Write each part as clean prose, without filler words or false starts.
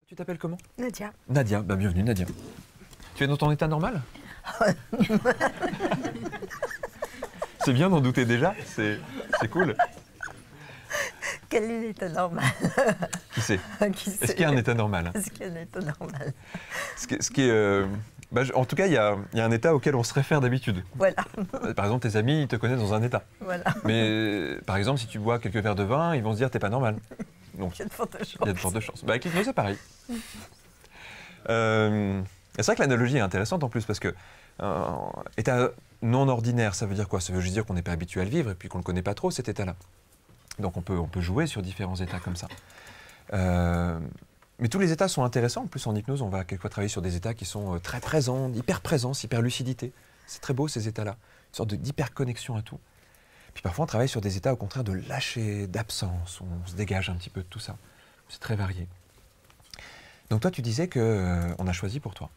Tu t'appelles comment? Nadia. Nadia, bah bienvenue Nadia. Tu es dans ton état normal? C'est bien d'en douter déjà, c'est cool. Quel est l'état normal? Qui sait? Qui Est-ce sait? qu'il y a un état normal? Est-ce qu'il y a un état normal? Ce qui est, en tout cas, il y a un état auquel on se réfère d'habitude. Voilà. Par exemple, tes amis, ils te connaissent dans un état. Voilà. Mais par exemple, si tu bois quelques verres de vin, ils vont se dire t'es pas normal. Donc, Il y a de fortes chances. il y a de fortes chances. Bah, avec l'hypnose, c'est pareil. C'est vrai que l'analogie est intéressante en plus parce que état non ordinaire, ça veut dire quoi? Ça veut juste dire qu'on n'est pas habitué à le vivre et puis qu'on ne le connaît pas trop, cet état-là. Donc on peut jouer sur différents états comme ça. Mais tous les états sont intéressants. En plus, en hypnose, on va quelquefois travailler sur des états qui sont très présents, hyper présence, hyper lucidité. C'est très beau ces états-là. Une sorte d'hyper connexion à tout. Puis parfois, on travaille sur des états au contraire de lâcher, d'absence, où on se dégage un petit peu de tout ça. C'est très varié. Donc toi, tu disais qu'on a choisi pour toi.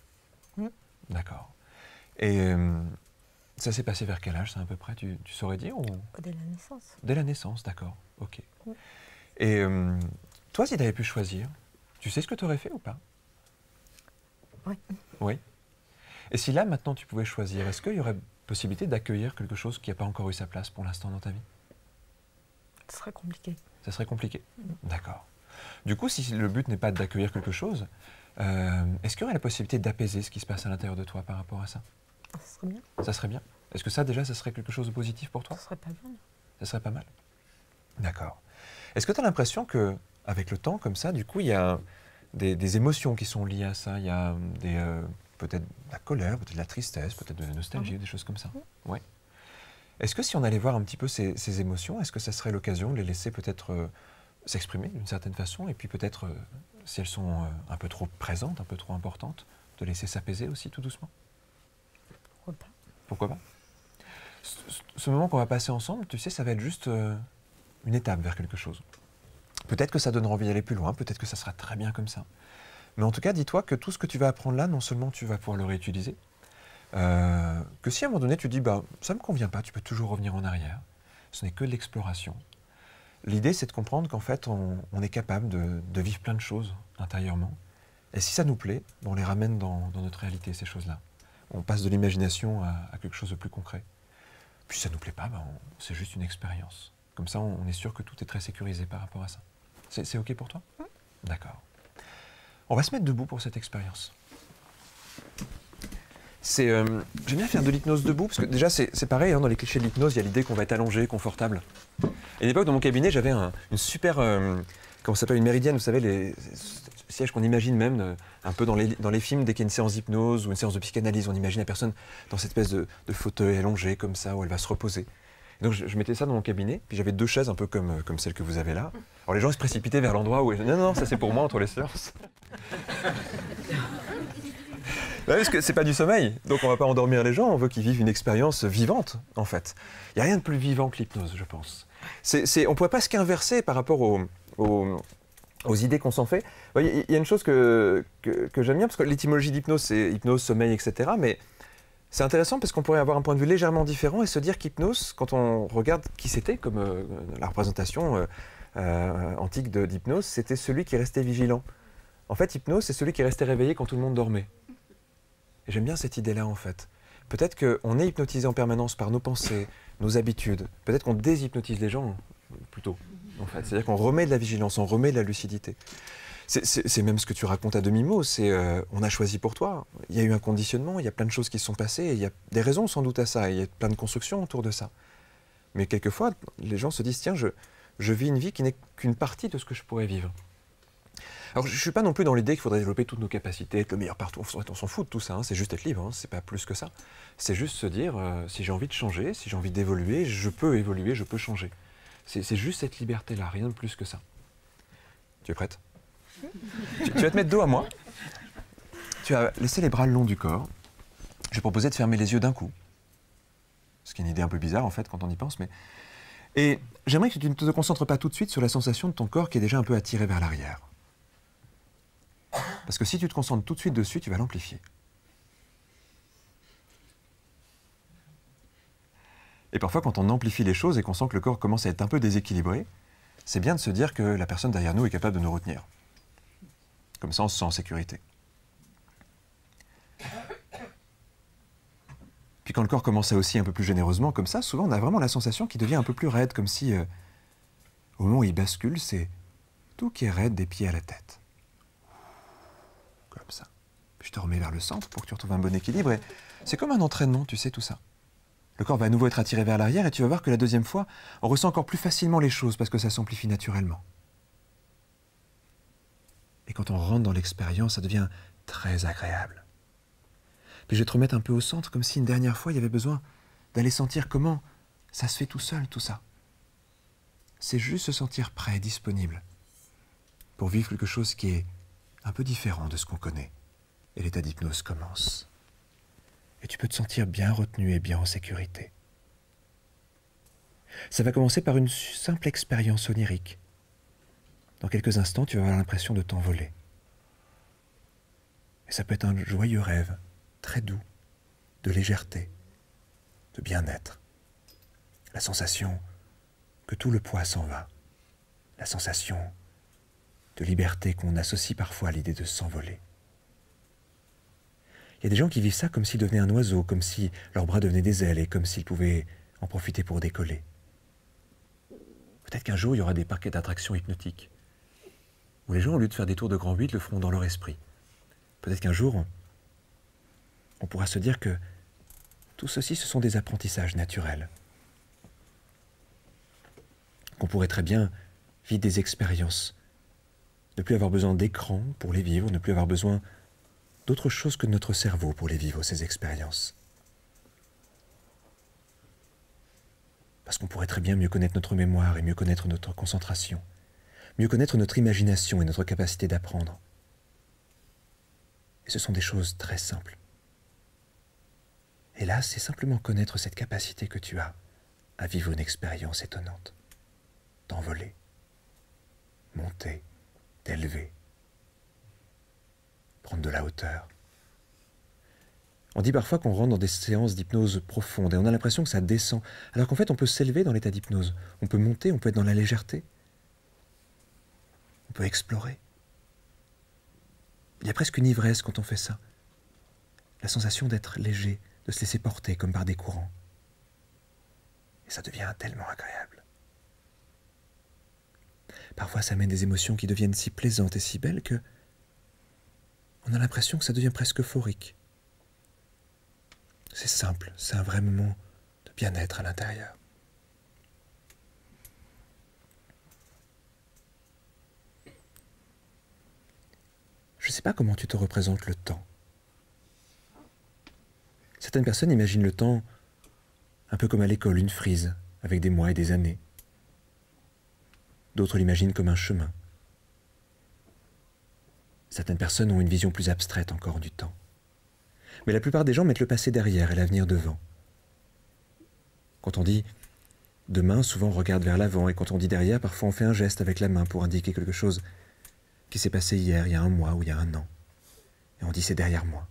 D'accord. Et ça s'est passé vers quel âge, ça, à peu près? Tu saurais dire ou... Dès la naissance. Dès la naissance, d'accord. Ok. Et toi, si tu avais pu choisir, tu sais ce que tu aurais fait ou pas? Oui. Oui. Et si là, maintenant, tu pouvais choisir, est-ce qu'il y aurait possibilité d'accueillir quelque chose qui n'a pas encore eu sa place pour l'instant dans ta vie? Ce serait compliqué. Ça serait compliqué. D'accord. Du coup, si le but n'est pas d'accueillir quelque chose, est-ce qu'il y aurait la possibilité d'apaiser ce qui se passe à l'intérieur de toi par rapport à ça? Ce serait bien. Ça serait bien. Est-ce que ça, déjà, ça serait quelque chose de positif pour toi? Ce serait pas bien. Ça serait pas mal. D'accord. Est-ce que tu as l'impression qu'avec le temps, comme ça, du coup, il y a des émotions qui sont liées à ça? Il y a peut-être de la colère, peut-être de la tristesse, peut-être de la nostalgie, des choses comme ça? Ouais. Est-ce que si on allait voir un petit peu ces émotions, est-ce que ça serait l'occasion de les laisser peut-être s'exprimer d'une certaine façon, et puis peut-être, si elles sont un peu trop présentes, un peu trop importantes, de laisser s'apaiser aussi tout doucement? Pourquoi pas? Pourquoi pas? Ce moment qu'on va passer ensemble, tu sais, ça va être juste une étape vers quelque chose. Peut-être que ça donnera envie d'aller plus loin, peut-être que ça sera très bien comme ça. Mais en tout cas, dis-toi que tout ce que tu vas apprendre là, non seulement tu vas pouvoir le réutiliser, que si à un moment donné tu dis bah ça me convient pas, tu peux toujours revenir en arrière. Ce n'est que de l'exploration. L'idée, c'est de comprendre qu'en fait, on est capable de vivre plein de choses intérieurement. Et si ça nous plaît, on les ramène dans notre réalité, ces choses-là. On passe de l'imagination à quelque chose de plus concret. Puis si ça ne nous plaît pas, c'est juste une expérience. Comme ça, on est sûr que tout est très sécurisé par rapport à ça. C'est OK pour toi? D'accord. On va se mettre debout pour cette expérience. J'aime bien faire de l'hypnose debout, parce que déjà, c'est pareil, hein, dans les clichés de l'hypnose, il y a l'idée qu'on va être allongé, confortable. Et à l'époque, dans mon cabinet, j'avais une super, comment ça s'appelle, une méridienne, vous savez, les sièges qu'on imagine même un peu dans les films, dès qu'il y a une séance d'hypnose ou une séance de psychanalyse, on imagine la personne dans cette espèce de fauteuil allongé, comme ça, où elle va se reposer. Et donc, je mettais ça dans mon cabinet, puis j'avais deux chaises un peu comme celle que vous avez là. Alors les gens se précipitaient vers l'endroit où... Non, ça c'est pour moi, entre les séances. Parce que c'est pas du sommeil, donc on va pas endormir les gens, on veut qu'ils vivent une expérience vivante, en fait. Il n'y a rien de plus vivant que l'hypnose, je pense. On ne pourrait pas se qu'inverser par rapport aux idées qu'on s'en fait. Il y a une chose que j'aime bien, parce que l'étymologie d'hypnose, c'est hypnose, sommeil, etc. Mais c'est intéressant parce qu'on pourrait avoir un point de vue légèrement différent et se dire qu'hypnose, quand on regarde qui c'était, comme la représentation antique d'hypnose, c'était celui qui restait vigilant. En fait, hypnose, c'est celui qui restait réveillé quand tout le monde dormait. Et j'aime bien cette idée-là, en fait. Peut-être qu'on est hypnotisé en permanence par nos pensées, nos habitudes. Peut-être qu'on déshypnotise les gens, plutôt, en fait. C'est-à-dire qu'on remet de la vigilance, on remet de la lucidité. C'est même ce que tu racontes à demi-mot, on a choisi pour toi. Il y a eu un conditionnement, il y a plein de choses qui se sont passées, et il y a des raisons sans doute à ça, et il y a plein de constructions autour de ça. Mais quelquefois, les gens se disent, tiens, je vis une vie qui n'est qu'une partie de ce que je pourrais vivre. Alors, je ne suis pas non plus dans l'idée qu'il faudrait développer toutes nos capacités, être le meilleur partout. On s'en fout de tout ça, hein. C'est juste être libre, hein. C'est pas plus que ça. C'est juste se dire, si j'ai envie de changer, si j'ai envie d'évoluer, je peux évoluer, je peux changer. C'est juste cette liberté-là, rien de plus que ça. Tu es prête? Tu vas te mettre dos à moi. Tu vas laisser les bras le long du corps. Je vais proposer de fermer les yeux d'un coup. Ce qui est une idée un peu bizarre, en fait, quand on y pense. Et j'aimerais que tu ne te concentres pas tout de suite sur la sensation de ton corps qui est déjà un peu attiré vers l'arrière. Parce que si tu te concentres tout de suite dessus, tu vas l'amplifier. Et parfois, quand on amplifie les choses et qu'on sent que le corps commence à être un peu déséquilibré, c'est bien de se dire que la personne derrière nous est capable de nous retenir. Comme ça, on se sent en sécurité. Puis quand le corps commence à osciller un peu plus généreusement, comme ça, souvent on a vraiment la sensation qu'il devient un peu plus raide, comme si, au moment où il bascule, c'est tout qui est raide des pieds à la tête. Comme ça. Puis je te remets vers le centre pour que tu retrouves un bon équilibre. Et c'est comme un entraînement, tu sais, tout ça. Le corps va à nouveau être attiré vers l'arrière et tu vas voir que la deuxième fois, on ressent encore plus facilement les choses parce que ça s'amplifie naturellement. Et quand on rentre dans l'expérience, ça devient très agréable. Puis je vais te remettre un peu au centre, comme si une dernière fois, il y avait besoin d'aller sentir comment ça se fait tout seul, tout ça. C'est juste se sentir prêt, disponible, pour vivre quelque chose qui est un peu différent de ce qu'on connaît. Et l'état d'hypnose commence. Et tu peux te sentir bien retenu et bien en sécurité. Ça va commencer par une simple expérience onirique. Dans quelques instants, tu vas avoir l'impression de t'envoler. Et ça peut être un joyeux rêve, très doux, de légèreté, de bien-être. La sensation que tout le poids s'en va. La sensation de liberté qu'on associe parfois à l'idée de s'envoler. Il y a des gens qui vivent ça comme s'ils devenaient un oiseau, comme si leurs bras devenaient des ailes et comme s'ils pouvaient en profiter pour décoller. Peut-être qu'un jour, il y aura des parquets d'attractions hypnotiques, où les gens, au lieu de faire des tours de grand 8, le feront dans leur esprit. Peut-être qu'un jour, on pourra se dire que tout ceci, ce sont des apprentissages naturels. Qu'on pourrait très bien vivre des expériences, ne plus avoir besoin d'écran pour les vivre, ne plus avoir besoin d'autre chose que notre cerveau pour les vivre, ces expériences. Parce qu'on pourrait très bien mieux connaître notre mémoire et mieux connaître notre concentration, mieux connaître notre imagination et notre capacité d'apprendre. Et ce sont des choses très simples. Et là, c'est simplement connaître cette capacité que tu as à vivre une expérience étonnante, d'envoler, monter, d'élever, prendre de la hauteur. On dit parfois qu'on rentre dans des séances d'hypnose profonde et on a l'impression que ça descend, alors qu'en fait on peut s'élever dans l'état d'hypnose, on peut monter, on peut être dans la légèreté, on peut explorer. Il y a presque une ivresse quand on fait ça, la sensation d'être léger, de se laisser porter comme par des courants. Et ça devient tellement agréable. Parfois ça amène des émotions qui deviennent si plaisantes et si belles que on a l'impression que ça devient presque euphorique. C'est simple, c'est un vrai moment de bien-être à l'intérieur. Je ne sais pas comment tu te représentes le temps. Certaines personnes imaginent le temps un peu comme à l'école, une frise, avec des mois et des années. D'autres l'imaginent comme un chemin. Certaines personnes ont une vision plus abstraite encore du temps. Mais la plupart des gens mettent le passé derrière et l'avenir devant. Quand on dit « demain », souvent on regarde vers l'avant, et quand on dit « derrière », parfois on fait un geste avec la main pour indiquer quelque chose qui s'est passé hier, il y a un mois ou il y a un an. Et on dit « c'est derrière moi ».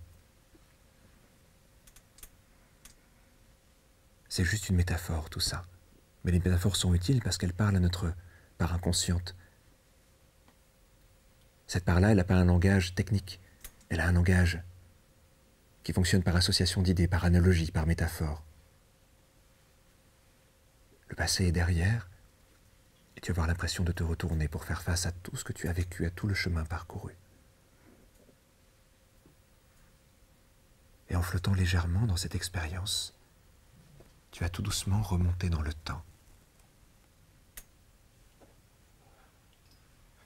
C'est juste une métaphore, tout ça. Mais les métaphores sont utiles parce qu'elles parlent à notre part inconsciente. Cette part-là, elle n'a pas un langage technique. Elle a un langage qui fonctionne par association d'idées, par analogie, par métaphore. Le passé est derrière, et tu vas avoir l'impression de te retourner pour faire face à tout ce que tu as vécu, à tout le chemin parcouru. Et en flottant légèrement dans cette expérience, tu vas tout doucement remonter dans le temps.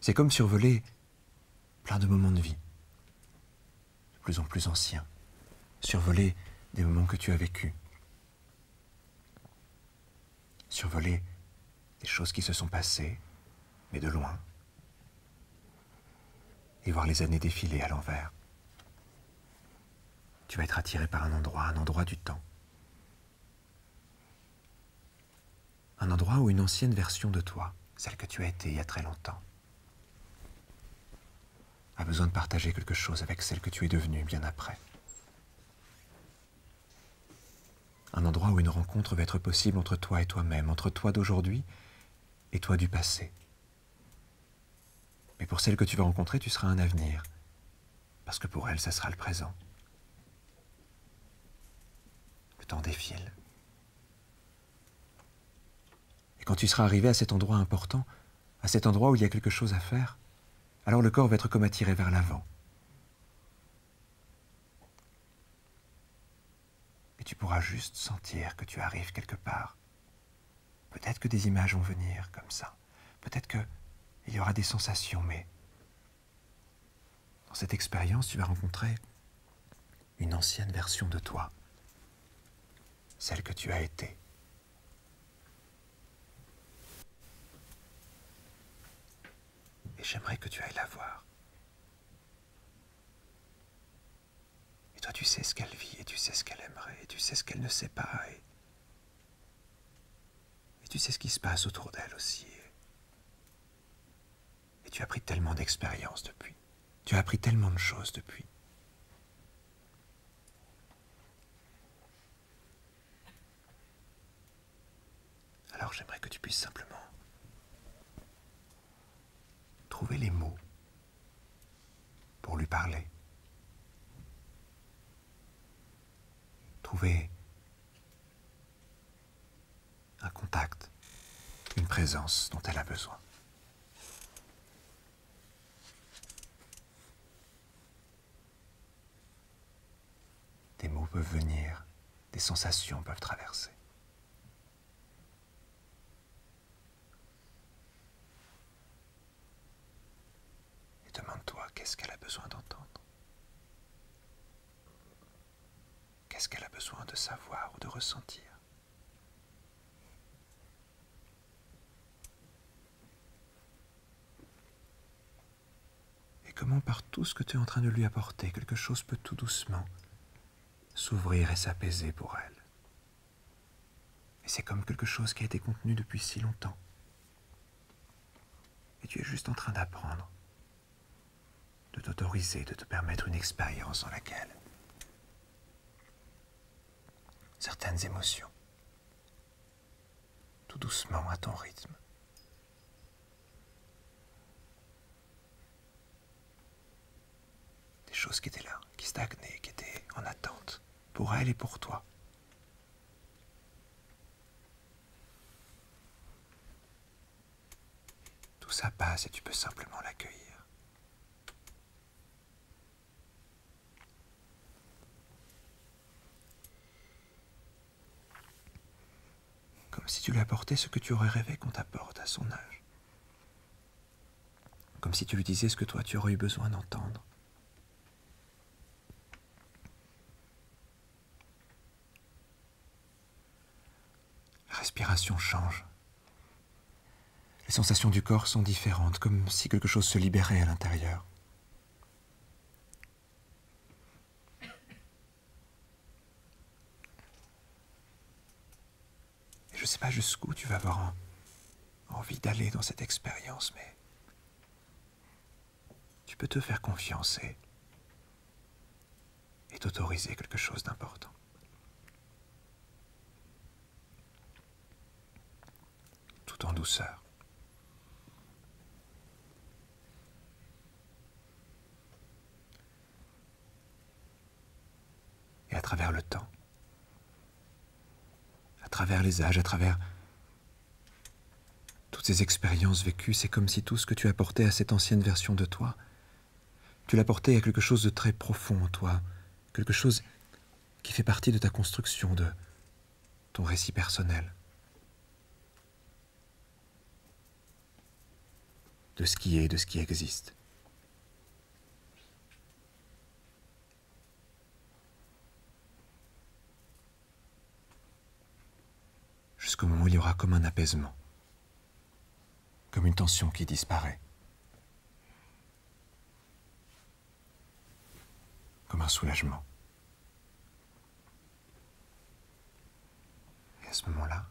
C'est comme survoler plein de moments de vie, de plus en plus anciens. Survoler des moments que tu as vécus. Survoler des choses qui se sont passées, mais de loin. Et voir les années défiler à l'envers. Tu vas être attiré par un endroit du temps. Un endroit où une ancienne version de toi, celle que tu as été il y a très longtemps, a besoin de partager quelque chose avec celle que tu es devenue bien après. Un endroit où une rencontre va être possible entre toi et toi-même, entre toi d'aujourd'hui et toi du passé. Mais pour celle que tu vas rencontrer, tu seras un avenir, Parce que pour elle, ça sera le présent. Le temps défile. Et quand tu seras arrivé à cet endroit important, à cet endroit où il y a quelque chose à faire, alors le corps va être comme attiré vers l'avant. Et tu pourras juste sentir que tu arrives quelque part. Peut-être que des images vont venir comme ça. Peut-être qu'il y aura des sensations, mais dans cette expérience, tu vas rencontrer une ancienne version de toi, celle que tu as été. Et j'aimerais que tu ailles la voir. Et toi, tu sais ce qu'elle vit, et tu sais ce qu'elle aimerait, et tu sais ce qu'elle ne sait pas, et tu sais ce qui se passe autour d'elle aussi. Et tu as pris tellement d'expériences depuis. Tu as appris tellement de choses depuis. Alors j'aimerais que tu puisses simplement trouver les mots pour lui parler. Trouver un contact, une présence dont elle a besoin. Des mots peuvent venir, des sensations peuvent traverser. Et demande-toi qu'est-ce qu'elle a besoin d'entendre. Qu'est-ce qu'elle a besoin de savoir ou de ressentir. Et comment par tout ce que tu es en train de lui apporter, quelque chose peut tout doucement s'ouvrir et s'apaiser pour elle. Et c'est comme quelque chose qui a été contenu depuis si longtemps. Et tu es juste en train d'apprendre, de t'autoriser, de te permettre une expérience dans laquelle certaines émotions, tout doucement à ton rythme, des choses qui étaient là, qui stagnaient, qui étaient en attente, pour elle et pour toi. Tout ça passe et tu peux simplement l'accueillir. Comme si tu lui apportais ce que tu aurais rêvé qu'on t'apporte à son âge. Comme si tu lui disais ce que toi tu aurais eu besoin d'entendre. La respiration change. Les sensations du corps sont différentes, comme si quelque chose se libérait à l'intérieur. Et je ne sais pas jusqu'où tu vas avoir envie d'aller dans cette expérience, mais tu peux te faire confiance et t'autoriser quelque chose d'important. Tout en douceur. Et à travers le temps, à travers les âges, à travers toutes ces expériences vécues, c'est comme si tout ce que tu apportais à cette ancienne version de toi, tu l'apportais à quelque chose de très profond en toi, quelque chose qui fait partie de ta construction, de ton récit personnel, de ce qui est, de ce qui existe. Jusqu'au moment où il y aura comme un apaisement, comme une tension qui disparaît, comme un soulagement. Et à ce moment-là,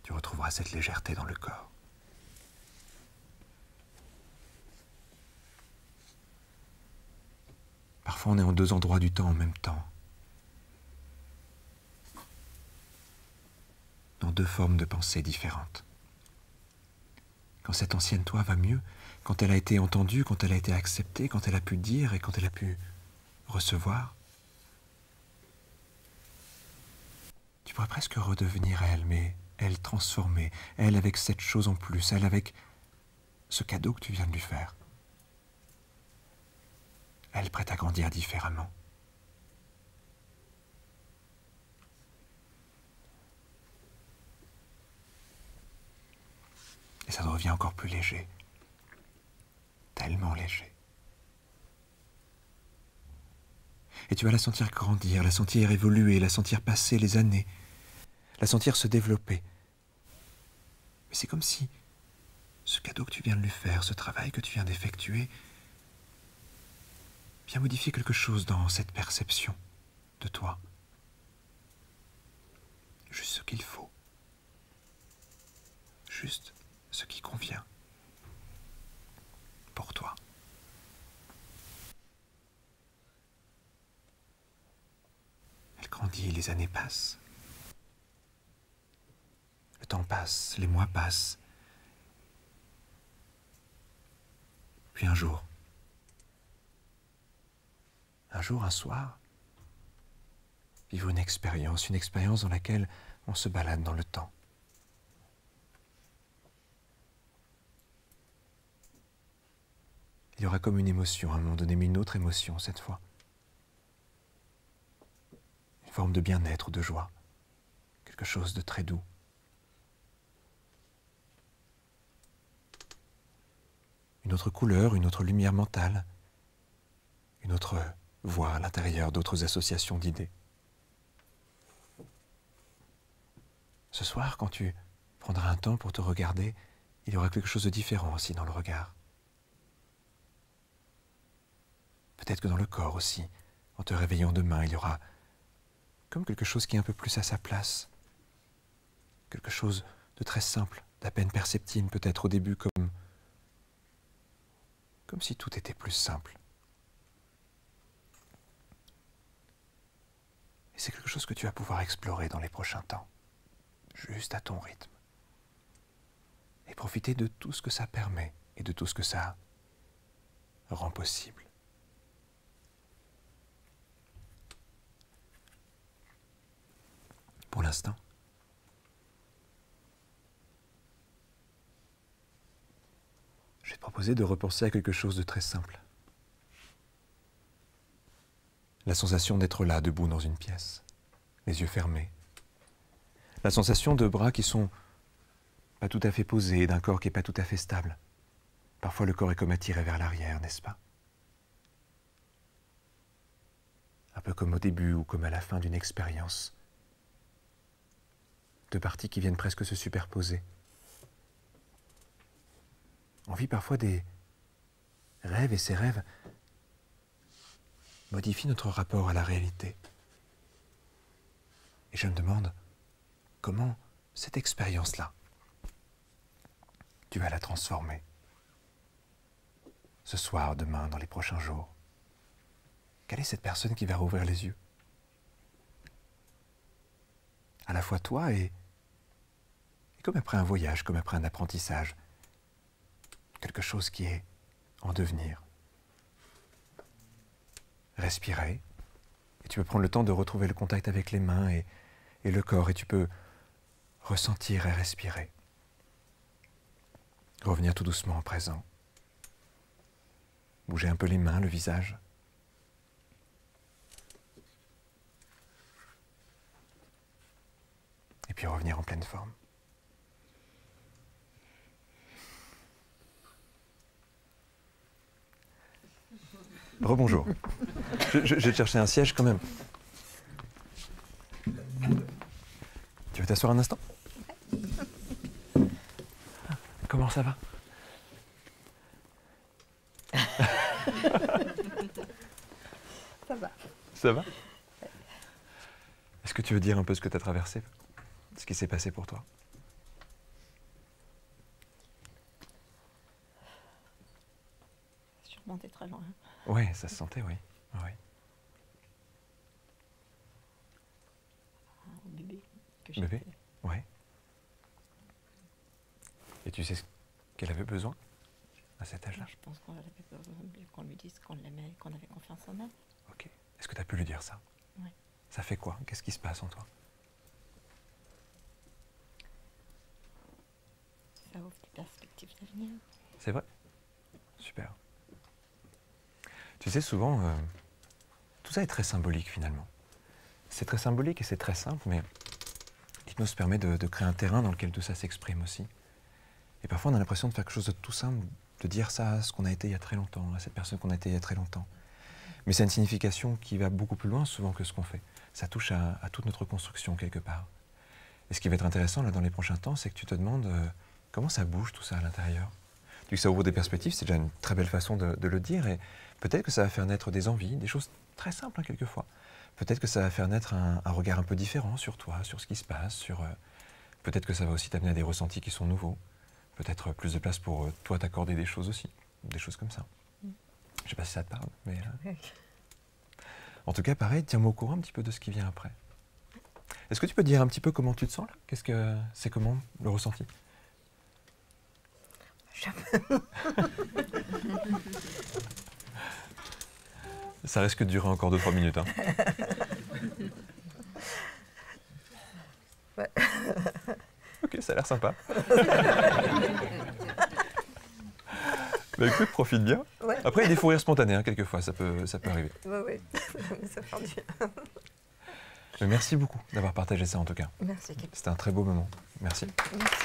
tu retrouveras cette légèreté dans le corps. Parfois, on est en deux endroits du temps en même temps, dans deux formes de pensée différentes. Quand cette ancienne toi va mieux, quand elle a été entendue, quand elle a été acceptée, quand elle a pu dire et quand elle a pu recevoir, tu pourrais presque redevenir elle, mais elle transformée, elle avec cette chose en plus, elle avec ce cadeau que tu viens de lui faire. Elle prête à grandir différemment. Et ça devient encore plus léger. Tellement léger. Et tu vas la sentir grandir, la sentir évoluer, la sentir passer les années, la sentir se développer. Mais c'est comme si ce cadeau que tu viens de lui faire, ce travail que tu viens d'effectuer, vient modifier quelque chose dans cette perception de toi. Juste ce qu'il faut. Juste ce qui convient pour toi. Elle grandit, les années passent. Le temps passe, les mois passent. Puis un jour, un soir, vivre une expérience dans laquelle on se balade dans le temps. Il y aura comme une émotion à un moment donné, mais une autre émotion cette fois. Une forme de bien-être, de joie, quelque chose de très doux. Une autre couleur, une autre lumière mentale, une autre voix à l'intérieur d'autres associations d'idées. Ce soir, quand tu prendras un temps pour te regarder, il y aura quelque chose de différent aussi dans le regard. Peut-être que dans le corps aussi, en te réveillant demain, il y aura comme quelque chose qui est un peu plus à sa place. Quelque chose de très simple, d'à peine perceptible peut-être au début, comme si tout était plus simple. Et c'est quelque chose que tu vas pouvoir explorer dans les prochains temps, juste à ton rythme. Et profiter de tout ce que ça permet et de tout ce que ça rend possible. Pour l'instant, je vais te proposer de repenser à quelque chose de très simple. La sensation d'être là, debout dans une pièce, les yeux fermés. La sensation de bras qui sont pas tout à fait posés, d'un corps qui n'est pas tout à fait stable. Parfois le corps est comme attiré vers l'arrière, n'est-ce pas? Un peu comme au début ou comme à la fin d'une expérience. Deux parties qui viennent presque se superposer. On vit parfois des rêves et ces rêves modifient notre rapport à la réalité. Et je me demande comment cette expérience-là, tu vas la transformer. Ce soir, demain, dans les prochains jours. Quelle est cette personne qui va rouvrir les yeux? À la fois toi et comme après un voyage, comme après un apprentissage. Quelque chose qui est en devenir. Respirer. Et tu peux prendre le temps de retrouver le contact avec les mains et le corps. Et tu peux ressentir et respirer. Revenir tout doucement en présent. Bouger un peu les mains, le visage. Et puis revenir en pleine forme. Rebonjour. Je vais te chercher un siège quand même. Tu veux t'asseoir un instant? Comment ça va? Ça va. Ça va? Est-ce que tu veux dire un peu ce que tu as traversé? Ce qui s'est passé pour toi? Sûrement t'es très loin. Oui, ça se sentait, oui. Oui. Un bébé que j'ai Bébé? fait. Oui. Et tu sais ce qu'elle avait besoin à cet âge-là? Je pense qu'on avait mieux qu'on lui dise qu'on l'aimait, qu'on avait confiance en elle. Ok. Est-ce que tu as pu lui dire ça? Oui. Ça fait quoi? Qu'est-ce qui se passe en toi? Ça ouvre des perspectives d'avenir. C'est vrai? Super. Tu sais, souvent, tout ça est très symbolique finalement. C'est très symbolique et c'est très simple, mais l'hypnose permet de créer un terrain dans lequel tout ça s'exprime aussi. Et parfois, on a l'impression de faire quelque chose de tout simple, de dire ça à ce qu'on a été il y a très longtemps, à cette personne qu'on a été il y a très longtemps. Mais c'est une signification qui va beaucoup plus loin souvent que ce qu'on fait. Ça touche à toute notre construction quelque part. Et ce qui va être intéressant là dans les prochains temps, c'est que tu te demandes comment ça bouge tout ça à l'intérieur. Tu dis que ça ouvre des perspectives, c'est déjà une très belle façon de le dire, et peut-être que ça va faire naître des envies, des choses très simples hein, quelquefois. Peut-être que ça va faire naître un regard un peu différent sur toi, sur ce qui se passe, peut-être que ça va aussi t'amener à des ressentis qui sont nouveaux. Peut-être plus de place pour toi t'accorder des choses aussi, des choses comme ça. Je ne sais pas si ça te parle, mais... En tout cas, pareil, tiens-moi au courant un petit peu de ce qui vient après. Est-ce que tu peux dire un petit peu comment tu te sens là? Qu'est-ce que c'est, comment le ressenti? Ça risque de durer encore 2-3 minutes. Hein. Ouais. Ok, ça a l'air sympa. Bah écoute, profite bien. Ouais. Après, il y a des fous rires spontanés, hein, quelquefois, ça peut arriver. Ouais. Ça fait du bien. Mais merci beaucoup d'avoir partagé ça en tout cas. Merci. C'était un très beau moment. Merci. Merci.